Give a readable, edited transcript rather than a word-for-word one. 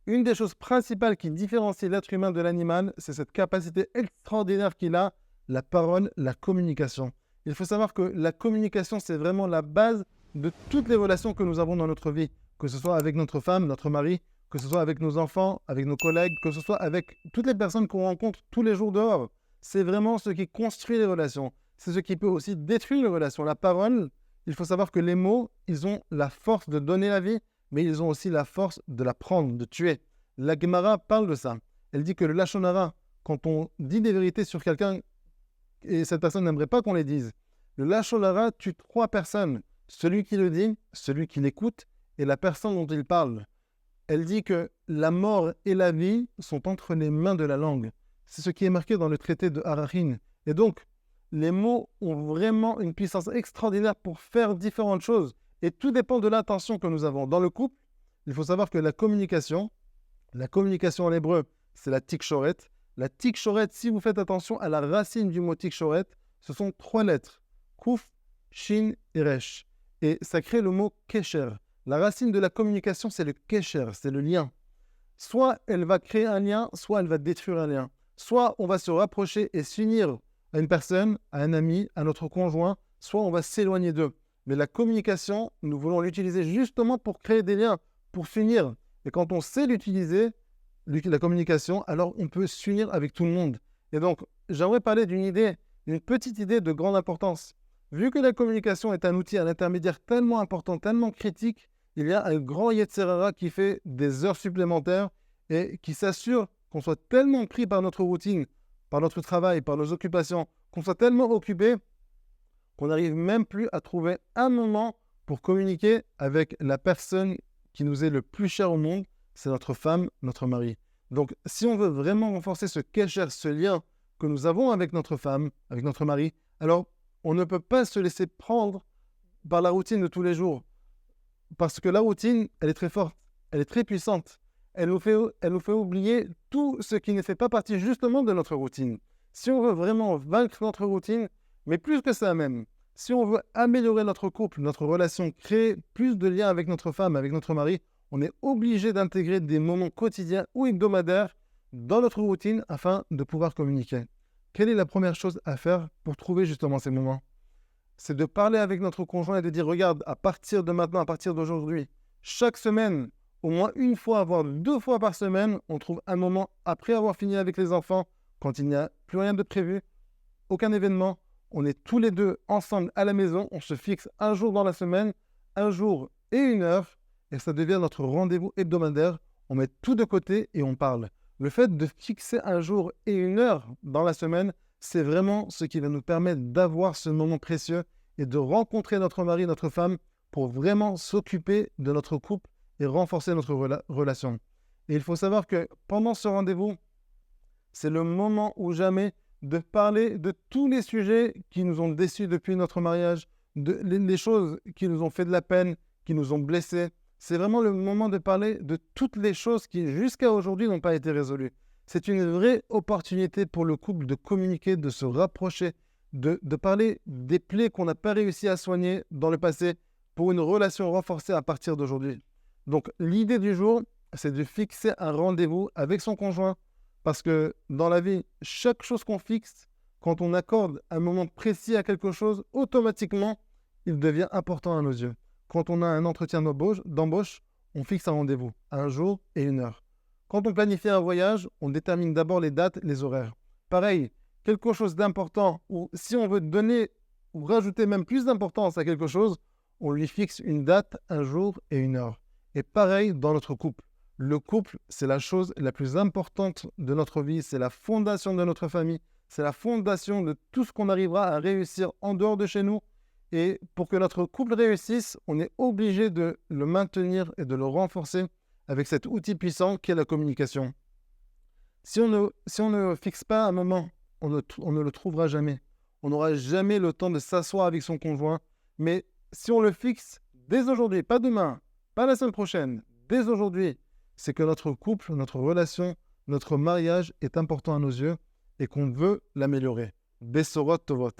Une des choses principales qui différencie l'être humain de l'animal, c'est cette capacité extraordinaire qu'il a, la parole, la communication. Il faut savoir que la communication, c'est vraiment la base de toutes les relations que nous avons dans notre vie, que ce soit avec notre femme, notre mari, que ce soit avec nos enfants, avec nos collègues, que ce soit avec toutes les personnes qu'on rencontre tous les jours dehors. C'est vraiment ce qui construit les relations. C'est ce qui peut aussi détruire les relations. La parole, il faut savoir que les mots, ils ont la force de donner la vie, mais ils ont aussi la force de la prendre, de tuer. La Gemara parle de ça. Elle dit que le Lachon Hara, quand on dit des vérités sur quelqu'un et cette personne n'aimerait pas qu'on les dise, le Lachon Hara tue 3 personnes. Celui qui le dit, celui qui l'écoute et la personne dont il parle. Elle dit que la mort et la vie sont entre les mains de la langue. C'est ce qui est marqué dans le traité de Arachin. Et donc, les mots ont vraiment une puissance extraordinaire pour faire différentes choses. Et tout dépend de l'intention que nous avons. Dans le couple, il faut savoir que la communication en hébreu, c'est la tikshoret. La tikshoret, si vous faites attention à la racine du mot tikshoret, ce sont 3 lettres. Kouf, Shin et Resh. Et ça crée le mot kesher. La racine de la communication, c'est le kesher, c'est le lien. Soit elle va créer un lien, soit elle va détruire un lien. Soit on va se rapprocher et s'unir à une personne, à un ami, à notre conjoint, soit on va s'éloigner d'eux. Mais la communication, nous voulons l'utiliser justement pour créer des liens, pour s'unir. Et quand on sait l'utiliser, la communication, alors on peut s'unir avec tout le monde. Et donc, j'aimerais parler d'une petite idée de grande importance. Vu que la communication est un outil, un intermédiaire tellement important, tellement critique, il y a un grand Yetzer Hara qui fait des heures supplémentaires et qui s'assure qu'on soit tellement pris par notre routine, par notre travail, par nos occupations, qu'on soit tellement occupé qu'on n'arrive même plus à trouver un moment pour communiquer avec la personne qui nous est le plus chère au monde, c'est notre femme, notre mari. Donc, si on veut vraiment renforcer ce kesher, ce lien que nous avons avec notre femme, avec notre mari, alors on ne peut pas se laisser prendre par la routine de tous les jours. Parce que la routine, elle est très forte, elle est très puissante. Elle nous fait oublier tout ce qui ne fait pas partie justement de notre routine. Si on veut vraiment vaincre notre routine, mais plus que ça même, si on veut améliorer notre couple, notre relation, créer plus de liens avec notre femme, avec notre mari, on est obligé d'intégrer des moments quotidiens ou hebdomadaires dans notre routine afin de pouvoir communiquer. Quelle est la première chose à faire pour trouver justement ces moments? C'est de parler avec notre conjoint et de dire, regarde, à partir de maintenant, à partir d'aujourd'hui, chaque semaine, au moins une fois, voire 2 fois par semaine, on trouve un moment après avoir fini avec les enfants, quand il n'y a plus rien de prévu, aucun événement, on est tous les deux ensemble à la maison, on se fixe un jour dans la semaine, un jour et une heure, et ça devient notre rendez-vous hebdomadaire, on met tout de côté et on parle. Le fait de fixer un jour et une heure dans la semaine, c'est vraiment ce qui va nous permettre d'avoir ce moment précieux et de rencontrer notre mari, notre femme, pour vraiment s'occuper de notre couple et renforcer notre relation. Et il faut savoir que pendant ce rendez-vous, c'est le moment ou jamais de parler de tous les sujets qui nous ont déçus depuis notre mariage, les choses qui nous ont fait de la peine, qui nous ont blessés. C'est vraiment le moment de parler de toutes les choses qui, jusqu'à aujourd'hui, n'ont pas été résolues. C'est une vraie opportunité pour le couple de communiquer, de se rapprocher, de parler des plaies qu'on n'a pas réussi à soigner dans le passé pour une relation renforcée à partir d'aujourd'hui. Donc, l'idée du jour, c'est de fixer un rendez-vous avec son conjoint. Parce que dans la vie, chaque chose qu'on fixe, quand on accorde un moment précis à quelque chose, automatiquement, il devient important à nos yeux. Quand on a un entretien d'embauche, on fixe un rendez-vous, un jour et une heure. Quand on planifie un voyage, on détermine d'abord les dates, les horaires. Pareil, quelque chose d'important, ou si on veut donner ou rajouter même plus d'importance à quelque chose, on lui fixe une date, un jour et une heure. Et pareil dans notre couple. Le couple, c'est la chose la plus importante de notre vie, c'est la fondation de notre famille, c'est la fondation de tout ce qu'on arrivera à réussir en dehors de chez nous. Et pour que notre couple réussisse, on est obligé de le maintenir et de le renforcer avec cet outil puissant qu'est la communication. Si on ne fixe pas un moment, on ne le trouvera jamais. On n'aura jamais le temps de s'asseoir avec son conjoint. Mais si on le fixe dès aujourd'hui, pas demain, pas la semaine prochaine, dès aujourd'hui, c'est que notre couple, notre relation, notre mariage est important à nos yeux et qu'on veut l'améliorer. Bessorot Tovot.